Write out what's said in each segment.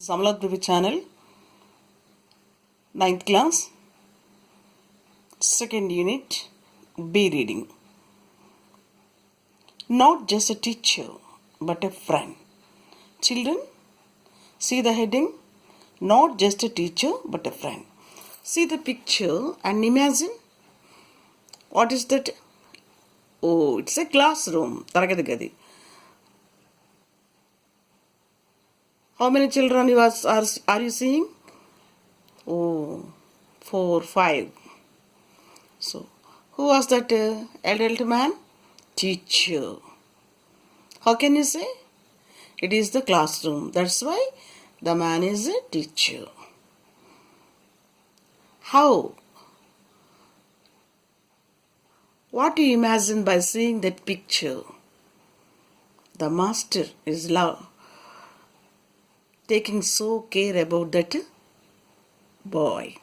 Samlat Privy channel, 9th class, 2nd unit, B reading. Not just a teacher, but a friend. Children, see the heading. Not just a teacher, but a friend. See the picture and imagine. What is that? Oh, it's a classroom. Taragati Gadi. How many children are you seeing? Oh, 4, 5. So, who was that adult man? Teacher. How can you say? It is the classroom. That's why the man is a teacher. How? What do you imagine by seeing that picture? The master is taking so care about that boy.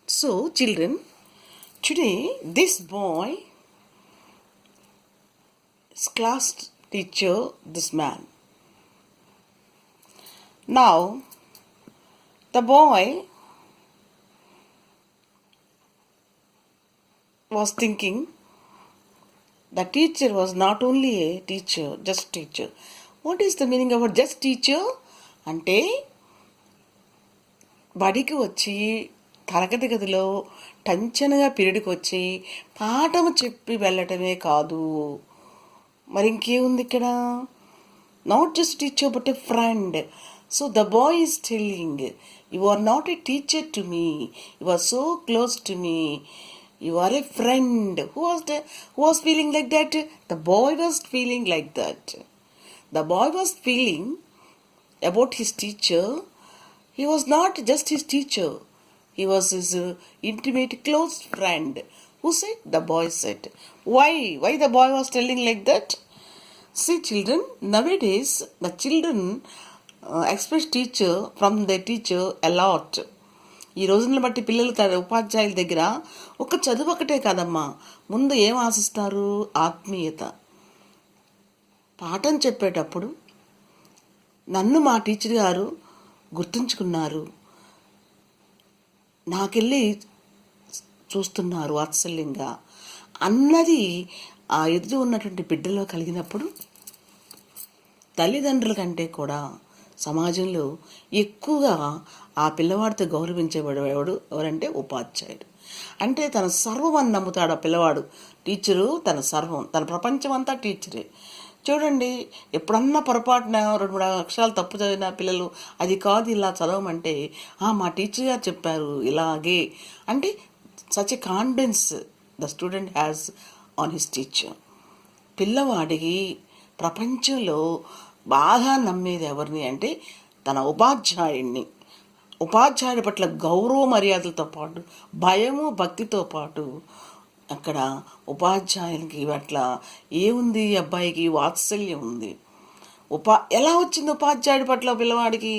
So, children, today this boy is class teacher, this man. Now, the boy was thinking the teacher was not only a teacher, just teacher. What is the meaning of just teacher? అంటే బడికి వచ్చి తరగతి గదిలో టంచనగా పీరియడ్కి వచ్చి పాఠము చెప్పి వెళ్ళటమే కాదు. మరి ఇంకేముంది ఇక్కడ? Not just teacher but a friend. So the boy is telling, you are not a teacher to me, you are so close to me, you are a friend. Who was feeling like that? The boy was feeling like that. The boy was feeling about his teacher. He was not just his teacher. He was his intimate, close friend. Who said? The boy said. Why? Why the boy was telling like that? See, children, nowadays the children expect teacher from their teacher a lot. ఈ రోజులను బట్టి పిల్లలు ఉపాధ్యాయుల దగ్గర ఒక చదువు ఒకటే కాదమ్మా, ముందు ఏం ఆశిస్తారు? ఆత్మీయత. పాఠం చెప్పేటప్పుడు నన్ను మా టీచర్ గారు గుర్తుంచుకున్నారు, నాకెళ్ళి చూస్తున్నారు వాత్సల్యంగా అన్నది ఆ ఎదురు ఉన్నటువంటి బిడ్డలో కలిగినప్పుడు తల్లిదండ్రుల కంటే కూడా సమాజంలో ఎక్కువగా ఆ పిల్లవాడితో గౌరవించబడేవాడు ఎవరంటే ఉపాధ్యాయుడు. అంటే తన సర్వం అని నమ్ముతాడు ఆ పిల్లవాడు. టీచరు తన సర్వం, తన ప్రపంచం అంతా టీచరే. చూడండి, ఎప్పుడన్నా పొరపాటున 2-3 అక్షరాలు తప్పు చదివిన పిల్లలు అది కాదు ఇలా చదవమంటే మా టీచర్ గారు చెప్పారు ఇలాగే అంటే such a confidence the student has on his teacher. పిల్లవాడికి ప్రపంచంలో బాగా నమ్మేది ఎవరిని అంటే తన ఉపాధ్యాయుడిని. ఉపాధ్యాయుడి పట్ల గౌరవ మర్యాదలతో పాటు భయము భక్తితో పాటు అక్కడ ఉపాధ్యాయునికి పట్ల ఏముంది? అబ్బాయికి వాత్సల్యం ఉంది. ఎలా వచ్చింది ఉపాధ్యాయుడి పట్ల పిల్లవాడికి?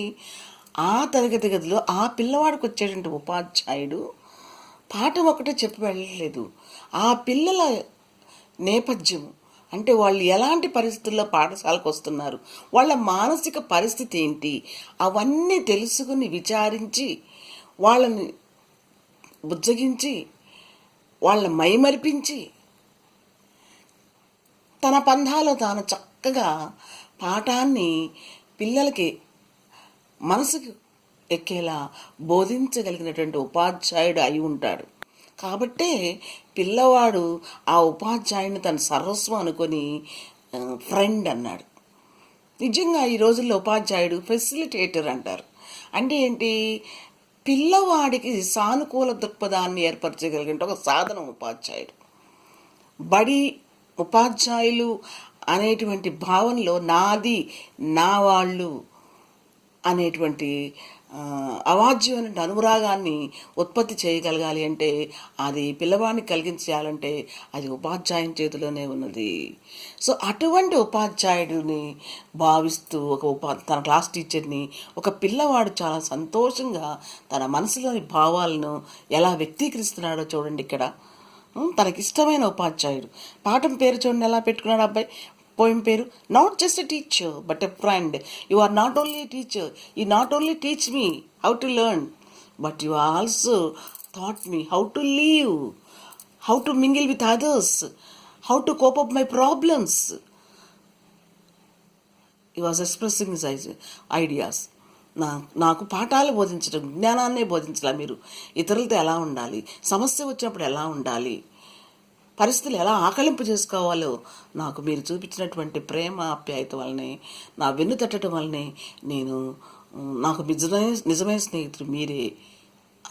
ఆ తరగతి గదిలో ఆ పిల్లవాడికి వచ్చేటువంటి ఉపాధ్యాయుడు పాఠం ఒకటే చెప్పి వెళ్ళలేదు. ఆ పిల్లల నేపథ్యం అంటే వాళ్ళు ఎలాంటి పరిస్థితుల్లో పాఠశాలకు వస్తున్నారు, వాళ్ళ మానసిక పరిస్థితి ఏంటి, అవన్నీ తెలుసుకుని విచారించి వాళ్ళని బుజ్జగించి వాళ్ళని మైమరిపించి తన పంధాలో తాను చక్కగా పాఠాన్ని పిల్లలకి మనసుకు ఎక్కేలా బోధించగలిగినటువంటి ఉపాధ్యాయుడు అయి ఉంటాడు. కాబట్టే పిల్లవాడు ఆ ఉపాధ్యాయుని తన సర్వస్వం అనుకొని ఫ్రెండ్ అన్నాడు. నిజంగా ఈ రోజుల్లో ఉపాధ్యాయుడు ఫెసిలిటేటర్ అంటారు. అంటే ఏంటి? పిల్లవాడికి సానుకూల దృక్పథాన్ని ఏర్పరచగలిగిన ఒక సాధనం ఉపాధ్యాయుడు. బడి ఉపాధ్యాయులు అనేటువంటి భావనలో నాది నా వాళ్ళు అనేటువంటి అవాజ్యమైన అనురాగాన్ని ఉత్పత్తి చేయగలగాలి అంటే అది పిల్లవాడిని కలిగించాలంటే అది ఉపాధ్యాయుని చేతిలోనే ఉన్నది. సో అటువంటి ఉపాధ్యాయుడిని భావిస్తూ తన క్లాస్ టీచర్ని ఒక పిల్లవాడు చాలా సంతోషంగా తన మనసులోని భావాలను ఎలా వ్యక్తీకరిస్తున్నాడో చూడండి. ఇక్కడ తనకిష్టమైన ఉపాధ్యాయుడు. పాఠం పేరు చూడండి ఎలా పెట్టుకున్నాడు అబ్బాయి. పోయం పేరు not just a teacher but a friend. You are not only a teacher, you not only teach me how to learn, but you also taught me how to live, how to mingle with others, how to cope up my problems. He was expressing his ideas. నాకు పాఠాలు బోధించడం, జ్ఞానాన్నే బోధించాల. మీరు ఇతరులతో ఎలా ఉండాలి, సమస్య వచ్చినప్పుడు ఎలా ఉండాలి, పరిస్థితులు ఎలా ఆకలింపు చేసుకోవాలో నాకు మీరు చూపించినటువంటి ప్రేమ ఆప్యాయత వల్లనే, నా వెన్ను తట్టడం వల్లనే నాకు నిజమైన స్నేహితుడు మీరే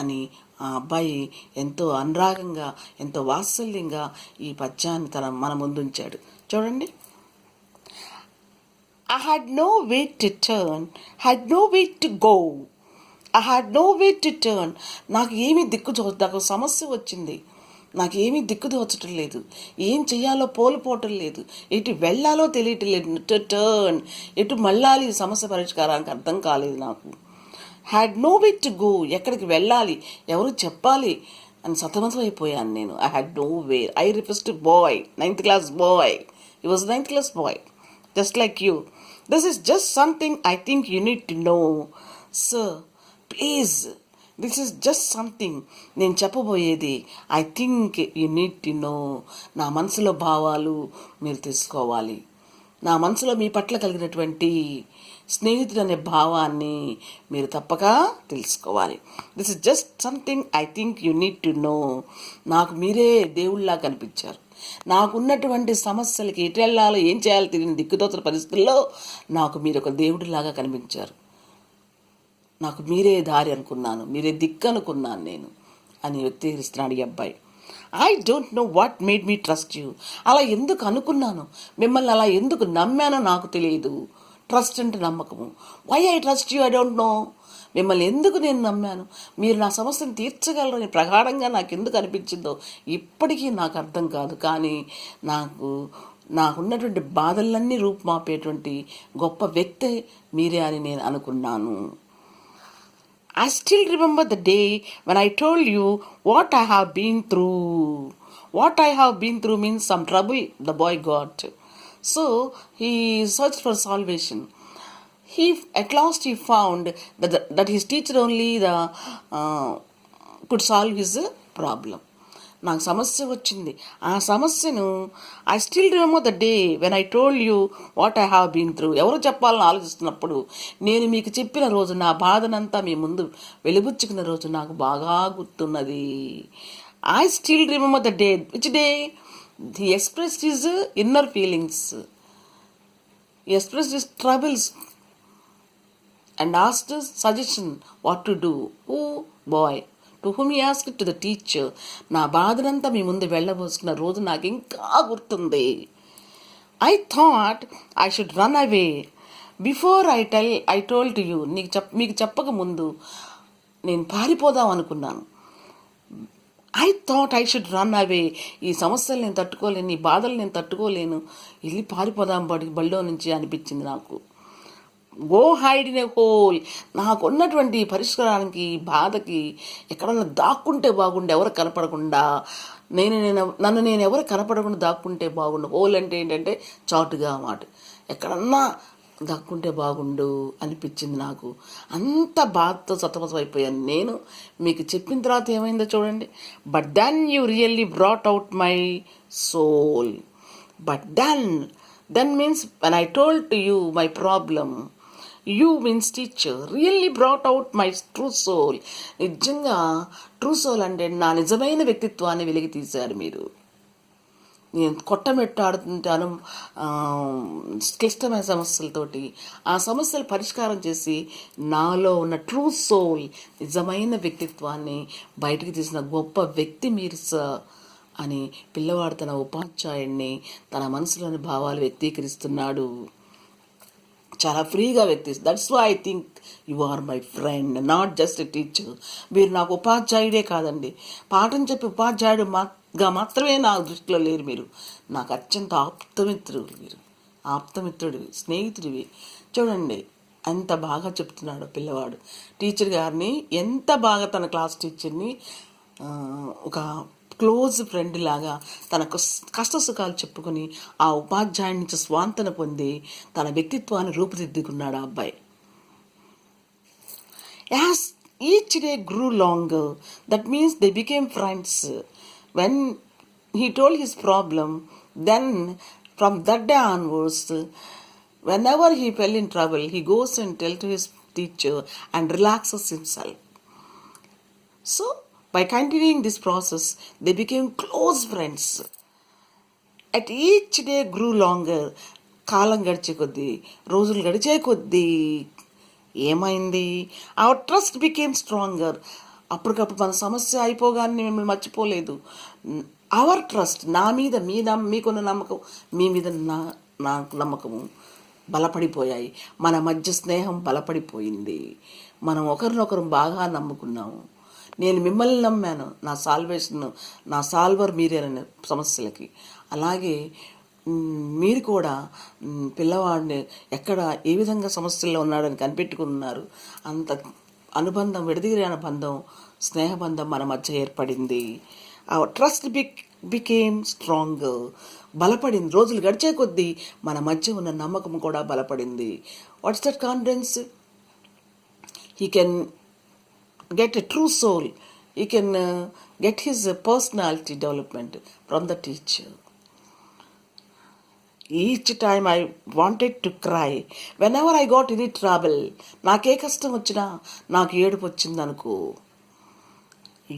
అని ఆ అబ్బాయి ఎంతో అనురాగంగా, ఎంతో వాత్సల్యంగా ఈ పద్యాన్ని మన ముందుంచాడు. చూడండి. I had no way to turn, had no way to go. I had no way to turn. నాకు సమస్య వచ్చింది, నాకు ఏమీ దిక్కుదోచటం లేదు, ఏం చెయ్యాలో పోలుపోవటం లేదు, ఎటు వెళ్ళాలో తెలియటం లేదు. టర్న్, ఎటు మళ్ళాలి సమస్య పరిష్కారానికి అర్థం కాలేదు నాకు. Had no way to go, ఎక్కడికి వెళ్ళాలి, ఎవరు చెప్పాలి అని సతమతం అయిపోయాను నేను. I had no way. I request boy, 9th class boy. He was 9th class boy, just like you. This is just something I think you need to know. Sir, please, this is just something. నేను చెప్పబోయేది I think you need to know. నా మనసులో భావాలు మీరు తెలుసుకోవాలి, నా మనసులో మీ పట్ల కలిగినటువంటి స్నేహితుడు అనే భావాన్ని మీరు తప్పక తెలుసుకోవాలి. This is just something I think you need to no. నాకు మీరే దేవుళ్ళలా కనిపించారు. నాకున్నటువంటి సమస్యలకి ఎటు వెళ్ళాలో ఏం చేయాలో తెలియని దిక్కుతోచని పరిస్థితుల్లో నాకు మీరు ఒక దేవుడిలాగా కనిపించారు. నాకు మీరే దారి అనుకున్నాను, మీరే దిక్కు అనుకున్నాను నేను అని వ్యక్తీకరిస్తున్నాడు ఈ అబ్బాయి. I don't know what made me trust you. అలా ఎందుకు అనుకున్నాను, మిమ్మల్ని అలా ఎందుకు నమ్మానో నాకు తెలియదు. ట్రస్ట్ అంటే నమ్మకము. Why I trust you, I don't know. మిమ్మల్ని ఎందుకు నేను నమ్మాను, మీరు నా సమస్యను తీర్చగలరని ప్రగాఢంగా నాకు ఎందుకు అనిపించిందో ఇప్పటికీ నాకు అర్థం కాదు. కానీ నాకున్నటువంటి బాధలన్నీ రూపుమాపేటువంటి గొప్ప వ్యక్తి మీరే అని నేను అనుకున్నాను. I still remember the day when I told you what I have been through. What I have been through means some trouble the boy got. So he searched for salvation. At last he found that his teacher only could solve his problem. నాకు సమస్య వచ్చింది. ఆ సమస్యను I still remember the day when I told you what I have been through. ఎవరు చెప్పాలని ఆలోచిస్తున్నప్పుడు నేను మీకు చెప్పిన రోజు, నా బాధనంతా మీ ముందు వెలుబుచ్చుకున్న రోజు నాకు బాగా గుర్తున్నది. I still remember the day. Which day? He expressed his inner feelings, he expressed his troubles and asked suggestion what to do. Oh boy, to whom he asked to the teacher. నా బాధనంతా మీ ముందు వెళ్ళబోసుకున్న రోజు నాకు ఇంకా గుర్తుంది. I thought I should run away before I told you. మీకు చెప్పక ముందు నేను పారిపోదాం అనుకున్నాను. I thought I should run away. ఈ సమస్యలు నేను తట్టుకోలేను, ఈ బాధలు నేను తట్టుకోలేను, వెళ్ళి పారిపోదాం బడిలో నుంచి అనిపించింది నాకు. Go hide in a whole. నాకున్నటువంటి పరిష్కారానికి, బాధకి ఎక్కడన్నా దాక్కుంటే బాగుండు, ఎవరు కనపడకుండా. నన్ను నేను ఎవరు కనపడకుండా దాక్కుంటే బాగుండు. హోల్ అంటే ఏంటంటే చాటుగా మాట. ఎక్కడన్నా దాక్కుంటే బాగుండు అనిపించింది నాకు. అంత బాధతో సతమతం అయిపోయాను నేను. మీకు చెప్పిన తర్వాత ఏమైందో చూడండి. But then you really brought out my soul. But then means when I told to you my problem, you means teacher really brought out my true soul. నిజంగా ట్రూ సోల్ అంటే నా నిజమైన వ్యక్తిత్వాన్ని వెలికి తీశారు మీరు. నేను కొట్టమెట్టాడుతుంటాను క్లిష్టమైన సమస్యలతోటి. ఆ సమస్యలు పరిష్కారం చేసి నాలో ఉన్న ట్రూ సోల్, నిజమైన వ్యక్తిత్వాన్ని బయటికి తీసిన గొప్ప వ్యక్తి మీరు సార్ అని పిల్లవాడు తన ఉపాధ్యాయుడిని తన మనసులోని భావాలు వ్యక్తీకరిస్తున్నాడు. చాలా ఫ్రీగా వ్యక్తిస్తుంది. That's why I think you are my friend, not just a teacher. మీరు నాకు ఉపాధ్యాయుడే కాదండి, పాఠం చెప్పి ఉపాధ్యాయుడుగా మాత్రమే నా దృష్టిలో లేరు. మీరు నాకు అత్యంత ఆప్తమిత్రుడు, మీరు ఆప్తమిత్రుడివి, స్నేహితుడివి. చూడండి ఎంత బాగా చెప్తున్నాడు పిల్లవాడు. టీచర్ గారిని ఎంత బాగా, తన క్లాస్ టీచర్ని ఒక క్లోజ్ ఫ్రెండ్ లాగా తన కష్ట సుఖాలు చెప్పుకొని ఆ ఉపాధ్యాయుడి నుంచి స్వాంతన పొంది తన వ్యక్తిత్వాన్ని రూపుదిద్దుకున్నాడు ఆ అబ్బాయి. As each day grew longer, that means they became friends. When he told his problem, then from that day onwards, whenever he fell in trouble, he goes and tells to his teacher and relaxes himself. So, by continuing this process, they became close friends. At each day grew longer. కాలం గడిచే కొద్దీ, రోజులు గడిచే కొద్దీ ఏమైంది? Hour trust became stronger. అప్పటికప్పుడు మన సమస్య అయిపోగానే మిమ్మల్ని మర్చిపోలేదు. అవర్ ట్రస్ట్, నా మీద మీకున్న నమ్మకం, మీ మీద నాకు నమ్మకము బలపడిపోయాయి. మన మధ్య స్నేహం బలపడిపోయింది. మనం ఒకరినొకరు బాగా నమ్ముకున్నాము. నేను మిమ్మల్ని నమ్మాను, నా సాల్వేషన్, నా సాల్వర్ మీరేనని సమస్యలకి. అలాగే మీరు కూడా పిల్లవాడిని ఎక్కడ ఏ విధంగా సమస్యల్లో ఉన్నాడని కనిపెట్టుకున్నారు. అంత అనుబంధం, విడదీయని బంధం, స్నేహబంధం మన మధ్య ఏర్పడింది. ఆ ట్రస్ట్ బికేమ్ స్ట్రాంగ్, బలపడింది. రోజులు గడిచే కొద్దీ మన మధ్య ఉన్న నమ్మకం కూడా బలపడింది. What's that confidence? He can get a true soul. He can get his personality development from the teacher. Each time I wanted to cry, whenever I got any trouble, నాకే కష్టం వచ్చినా, నాకు ఏడుపు వచ్చిందనుకో,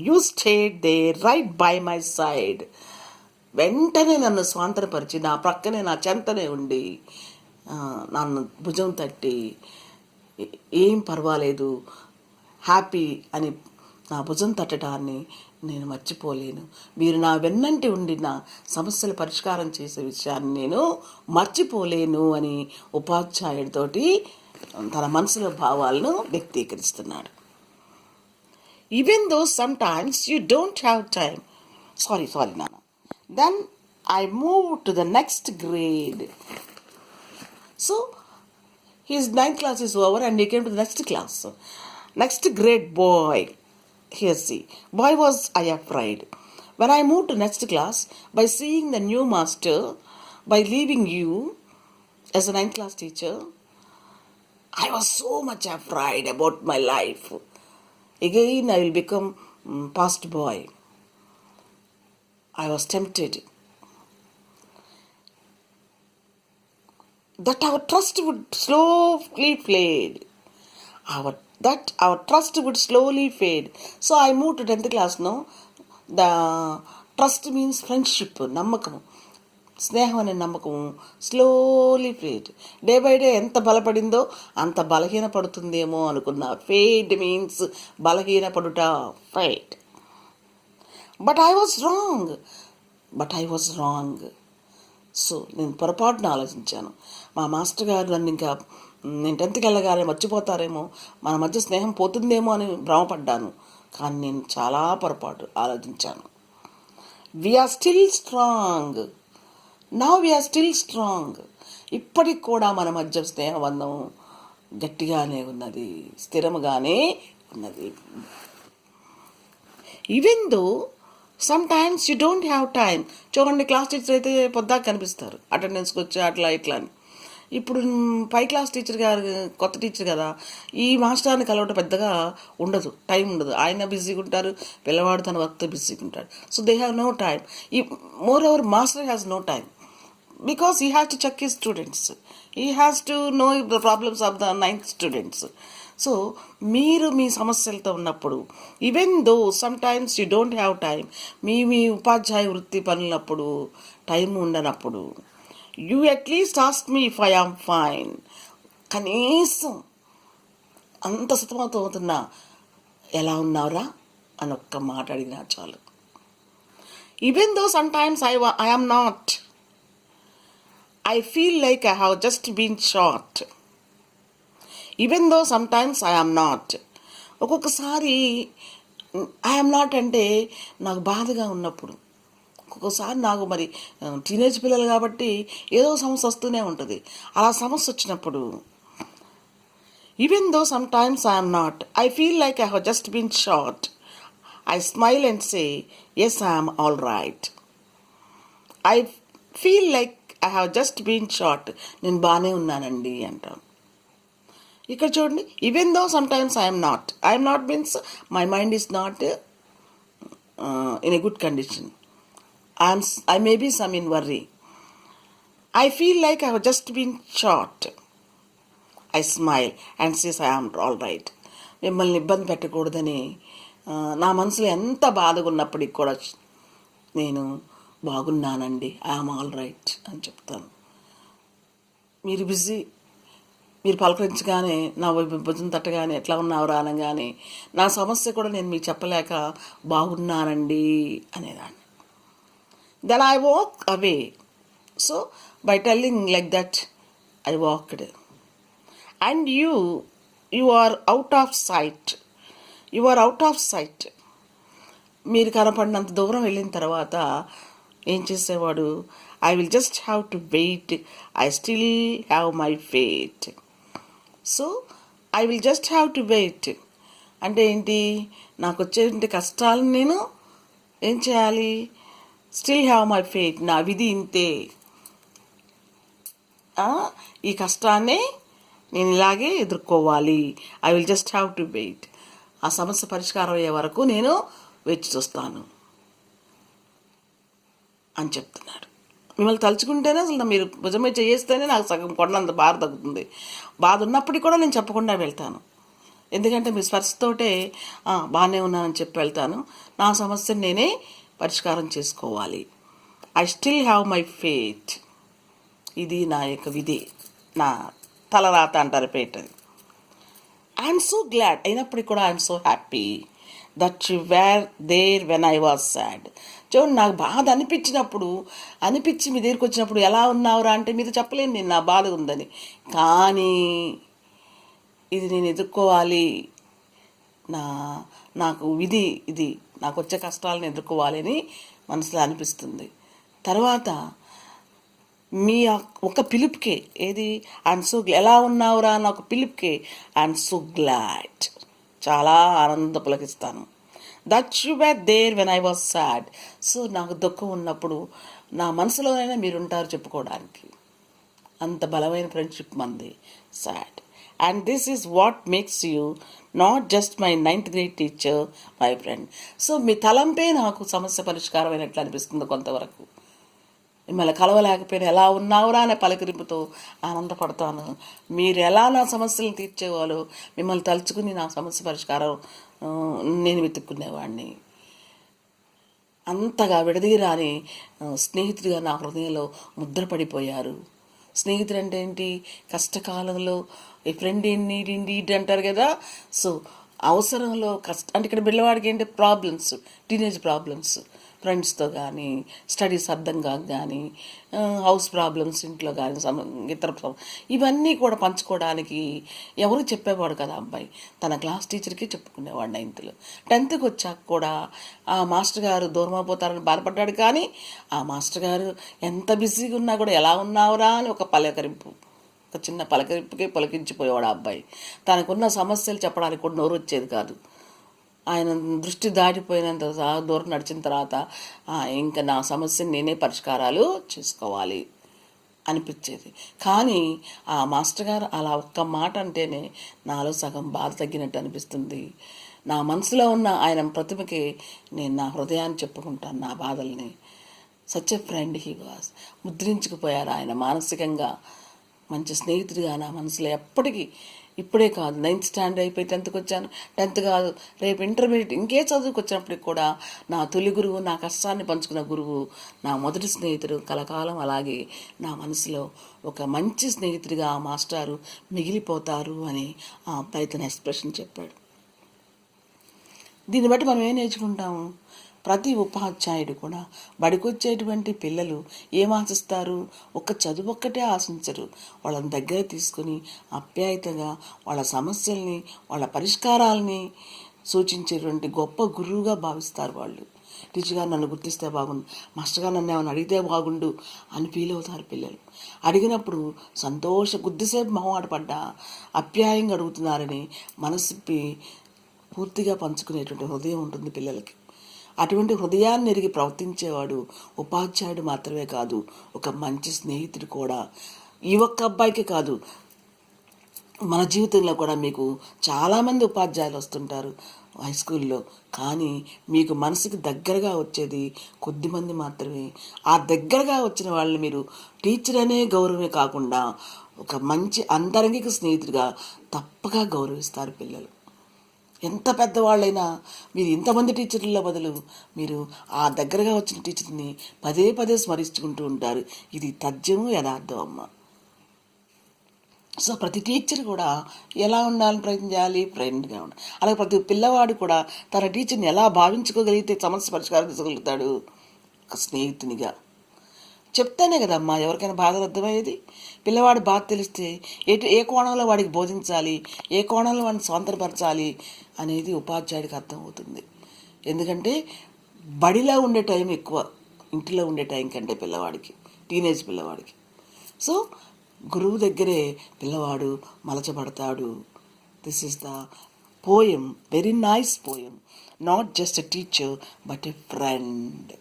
you stayed there right by my side. వెంటనే నన్ను స్వాంతనపరిచి నా ప్రక్కనే, నా చెంతనే ఉండి నన్ను భుజం తట్టి, ఏం పర్వాలేదు, హ్యాపీ అని నా భుజం తట్టడాన్ని నేను మర్చిపోలేను. మీరు నా వెన్నంటి ఉండి నా సమస్యల పరిష్కారం చేసే విషయాన్ని నేను మర్చిపోలేను అని ఉపాధ్యాయుడితోటి తన మనసులో భావాలను వ్యక్తీకరిస్తున్నాడు. Even though sometimes you don't have time, sorry నాన్న, then I move to the next grade. So his 9th class is over and he came to the next class. Next grade boy. Here see. Why was I afraid? When I moved to next class, by seeing the new master, by leaving you as a 9th class teacher, I was so much afraid about my life. Again, I will become past boy. I was tempted. That our trust would slowly fade. Our trust would slowly fade. So I moved to 10th class now. The trust means friendship, నమ్మకము, స్నేహం అనే నమ్మకము slowly fade. Day by day ఎంత బలపడిందో అంత బలహీనపడుతుందేమో అనుకున్నా. Fade means బలహీనపడుట, fade. But I was wrong. So నేను పొరపాటున ఆలోచించాను. మా మాస్టర్ గారు నన్ను ఇంకా నేను 10th వెళ్ళగానే మర్చిపోతారేమో, మన మధ్య స్నేహం పోతుందేమో అని భ్రమపడ్డాను. కానీ నేను చాలా పొరపాటు ఆలోచించాను. We are still strong. Now we are still strong. ఇప్పటికి కూడా మన మధ్య స్నేహబంధం గట్టిగానే ఉన్నది, స్థిరముగానే ఉన్నది. Even though sometimes you don't have time. చూడండి, క్లాస్ టీచర్ అయితే పొద్దాక కనిపిస్తారు, అటెండెన్స్కి వచ్చి అట్లా ఇట్లా అని. ఇప్పుడు 5th క్లాస్ టీచర్ గారు, కొత్త టీచర్ కదా, ఈ మాస్టర్ని కలవటం పెద్దగా ఉండదు, టైం ఉండదు. ఆయన బిజీగా ఉంటారు, పిల్లవాడు తన వర్క్తో బిజీగా ఉంటాడు. So they have no time. Moreover master has no time because he has to check his students. He has to know the problems of the 9th students. So మీరు మీ సమస్యలతో ఉన్నప్పుడు, even though sometimes you don't have time, మీ ఉపాధ్యాయ వృత్తి పనులప్పుడు time ఉండనప్పుడు, you at least ask me if I am fine. కనీసం అంత సతమతమవుతున్నా ఎలా ఉన్నావురా అని ఒక్క మాట అడిగినా చాలు. Even though sometimes I am not, I feel like I have just been short. Even though sometimes I am not. ఒక్కొక్కసారి ఐ ఆమ్ నాట్ అంటే నాకు బాధగా ఉన్నప్పుడు, ఒక్కొక్కసారి నాకు మరి టీనేజ్ పిల్లలు కాబట్టి ఏదో సమస్య వస్తూనే ఉంటుంది. అలా సమస్య వచ్చినప్పుడు even though sometimes I am not, I feel like I have just been short. I smile and say, yes, I am all right. I feel like I have just been shot. నేను బాగానే ఉన్నానండి అంటాం. ఇక్కడ చూడండి, even though sometimes I'm not means my mind is not in a good condition. I may be some in worry. I feel like I have just been shot. I smile and says I am all right. మిమ్మల్ని ఇబ్బంది పెట్టకూడదని నా మనసులో ఎంత బాధగా ఉన్నప్పటికి కూడా నేను బాగున్నానండి, ఐఎమ్ ఆల్ రైట్ అని చెప్తాను. మీరు పలకరించగానే, నా భుజం తట్టగానే ఎట్లా ఉన్నావురా అనగానే నా సమస్య కూడా నేను మీకు చెప్పలేక బాగున్నానండి అనేదాన్ని. Then I walk away. So by telling like that I walked. And you are out of sight. మీరు కనపడినంత దూరం వెళ్ళిన తర్వాత ఏం చేసేవాడు, I will just have to wait, I still have my fate. So I will just have to wait అంటే ఏంటి, నాకు వచ్చే కష్టాలను నేను ఏం చేయాలి, స్టిల్ హ్యావ్ మై ఫేట్, నా విధి ఇంతే, ఈ కష్టాన్ని నేను ఇలాగే ఎదుర్కోవాలి, I will just have to wait. ఆ సమస్య పరిష్కారం అయ్యే వరకు నేను వేచి చూస్తాను అని చెప్తున్నాడు. మిమ్మల్ని తలుచుకుంటేనే అసలు మీరు భుజమే చేస్తేనే నాకు సగం కొండంత బాధ తగ్గుతుంది. బాధ ఉన్నప్పటికీ కూడా నేను చెప్పకుండా వెళ్తాను. ఎందుకంటే మీ స్పర్శతోటే బాగానే ఉన్నానని చెప్పి వెళ్తాను. నా సమస్యను నేనే పరిష్కారం చేసుకోవాలి. I still have my fate. ఇది నా యొక్క విధి, నా తలరాత అంటారు ఫేట్. ఐఎమ్ సో గ్లాడ్, అయినప్పటికీ కూడా I'm so happy that you were there when I was sad. చూడండి, నాకు బాధ అనిపించి మీ దగ్గరికి వచ్చినప్పుడు ఎలా ఉన్నావురా అంటే మీతో చెప్పలేను నేను నా బాధ ఉందని. కానీ ఇది నేను ఎదుర్కోవాలి, నాకు విధి ఇది, నాకు వచ్చే కష్టాలను ఎదుర్కోవాలి అని మనసులో అనిపిస్తుంది. తర్వాత మీ ఒక పిలుపుకే, ఏది ఐఎమ్ సో ఎలా ఉన్నావురా అని ఒక పిలుపుకే ఐఎమ్ సో గ్లాడ్, చాలా ఆనంద పులకిస్తాను. That you were there when I was sad. So నాకు దుఃఖం ఉన్నప్పుడు నా మనసులోనైనా మీరుంటారు చెప్పుకోవడానికి. అంత బలమైన ఫ్రెండ్షిప్ మంది sad. And this is what makes you not just my 9th grade teacher, my friend. So మీ తలంపే నాకు సమస్య పరిష్కారం అయినట్లు అనిపిస్తుంది. కొంతవరకు మిమ్మల్ని కలవలేకపోయినా ఎలా ఉన్నావురా అనే పలకరింపుతో ఆనందపడతాను. మీరు ఎలా నా సమస్యలను తీర్చేవాళ్ళు మిమ్మల్ని తలుచుకుని నా సమస్య పరిష్కారం నేను వెతుక్కునేవాడిని. అంతగా విడదీరాని స్నేహితుడిగా నా హృదయంలో ముద్రపడిపోయారు. స్నేహితుడు అంటే ఏంటి, కష్టకాలంలో ఈ ఫ్రెండ్ ఇన్ నీడ్ అంటారు కదా. సో అవసరంలో అంటే ఇక్కడ పిల్లవాడికి ఏంటి ప్రాబ్లమ్స్, టీనేజ్ ప్రాబ్లమ్స్, ఫ్రెండ్స్తో కానీ, స్టడీస్ అర్థం కాక కానీ, హౌస్ ప్రాబ్లమ్స్ ఇంట్లో కానీ, ఇతర ఇవన్నీ కూడా పంచుకోవడానికి ఎవరు చెప్పేవాడు కదా అబ్బాయి. తన క్లాస్ టీచర్కి చెప్పుకునేవాడు 9th. 10th వచ్చాక కూడా ఆ మాస్టర్ గారు దూరం అయిపోతారని బాధపడ్డాడు. కానీ ఆ మాస్టర్ గారు ఎంత బిజీగా ఉన్నా కూడా ఎలా ఉన్నావురా అని ఒక చిన్న పలకరింపుకే పొలకించిపోయేవాడు ఆ అబ్బాయి. తనకున్న సమస్యలు చెప్పడానికి కూడా నోరు వచ్చేది కాదు. ఆయన దృష్టి దాటిపోయినంత దూరం నడిచిన తర్వాత ఇంకా నా సమస్యని నేనే పరిష్కారాలు చేసుకోవాలి అనిపించేది. కానీ ఆ మాస్టర్ గారు అలా ఒక్క మాట అంటేనే నాలో సగం బాధ తగ్గినట్టు అనిపిస్తుంది. నా మనసులో ఉన్న ఆయన ప్రతిభకి నేను నా హృదయాన్ని చెప్పుకుంటాను, నా బాధల్ని. Such a friend he was. ముద్రించుకుపోయారు ఆయన మానసికంగా. మంచి స్నేహితుడిగా నా మనసులో ఎప్పటికీ, ఇప్పుడే కాదు 9th standard అయిపోయి 10th వచ్చాను, 10th కాదు రేపు ఇంటర్మీడియట్ ఇంకే చదువుకు వచ్చినప్పటికి కూడా నా తొలి గురువు, నా కష్టాన్ని పంచుకున్న గురువు, నా మొదటి స్నేహితుడు కలకాలం అలాగే నా మనసులో ఒక మంచి స్నేహితుడిగా ఆ మాస్టారు మిగిలిపోతారు అని ఆ అబ్బాయి తన ఎక్స్ప్రెషన్ చెప్పాడు. దీన్ని బట్టి మనం ఏం నేర్చుకుంటాము, ప్రతి ఉపాధ్యాయుడు కూడా బడికొచ్చేటువంటి పిల్లలు ఏం ఆశిస్తారు, ఒక్క చదువు ఒక్కటే ఆశించరు. వాళ్ళని దగ్గర తీసుకుని ఆప్యాయతగా వాళ్ళ సమస్యల్ని, వాళ్ళ పరిష్కారాలని సూచించేటువంటి గొప్ప గురువుగా భావిస్తారు వాళ్ళు. టీచర్ గారు నన్ను గుర్తిస్తే బాగుండు, మాస్టర్ గారు నన్ను ఏమైనా అడిగితే బాగుండు అని ఫీల్ అవుతారు పిల్లలు. అడిగినప్పుడు కొద్దిసేపు మొహమాట పడ్డా ఆప్యాయంగా అడుగుతున్నారని మనసుప్పి పూర్తిగా పంచుకునేటువంటి హృదయం ఉంటుంది పిల్లలకి. అటువంటి హృదయాన్ని ఎరిగి ప్రవర్తించేవాడు ఉపాధ్యాయుడు మాత్రమే కాదు, ఒక మంచి స్నేహితుడు కూడా. ఈ ఒక్క అబ్బాయికి కాదు, మన జీవితంలో కూడా మీకు చాలామంది ఉపాధ్యాయులు వస్తుంటారు హై స్కూల్లో. కానీ మీకు మనసుకి దగ్గరగా వచ్చేది కొద్దిమంది మాత్రమే. ఆ దగ్గరగా వచ్చిన వాళ్ళని మీరు టీచర్ అనే గౌరవమే కాకుండా ఒక మంచి అంతరంగిక స్నేహితుడిగా తప్పగా గౌరవిస్తారు పిల్లలు. ఎంత పెద్దవాళ్ళైనా మీరు ఇంతమంది టీచర్ల బదులు మీరు ఆ దగ్గరగా వచ్చిన టీచర్ని పదే పదే స్మరించుకుంటూ ఉంటారు. ఇది తథ్యము యథార్థం అమ్మ. సో ప్రతి టీచర్ కూడా ఎలా ఉండాలని ప్రయత్నం చేయాలి, ఫ్రెండ్గా ఉండాలి. అలాగే ప్రతి పిల్లవాడు కూడా తన టీచర్ని ఎలా భావించుకోగలిగితే సమస్య పరిష్కారం చేసుకోగలుగుతాడు, ఒక స్నేహితునిగా. చెప్తానే కదమ్మా ఎవరికైనా బాధ అర్థమయ్యేది. పిల్లవాడి బాధ తెలిస్తే ఏ కోణంలో వాడికి బోధించాలి, ఏ కోణంలో వాడిని స్వాతంత్రపరచాలి అనేది ఉపాధ్యాయుడికి అర్థమవుతుంది. ఎందుకంటే బడిలో ఉండే టైం ఎక్కువ ఇంటిలో ఉండే టైం కంటే పిల్లవాడికి, టీనేజ్ పిల్లవాడికి. సో గురువు దగ్గరే పిల్లవాడు మలచబడతాడు. This is the poem, very nice poem. Not just a teacher but a friend.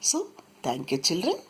So thank you children.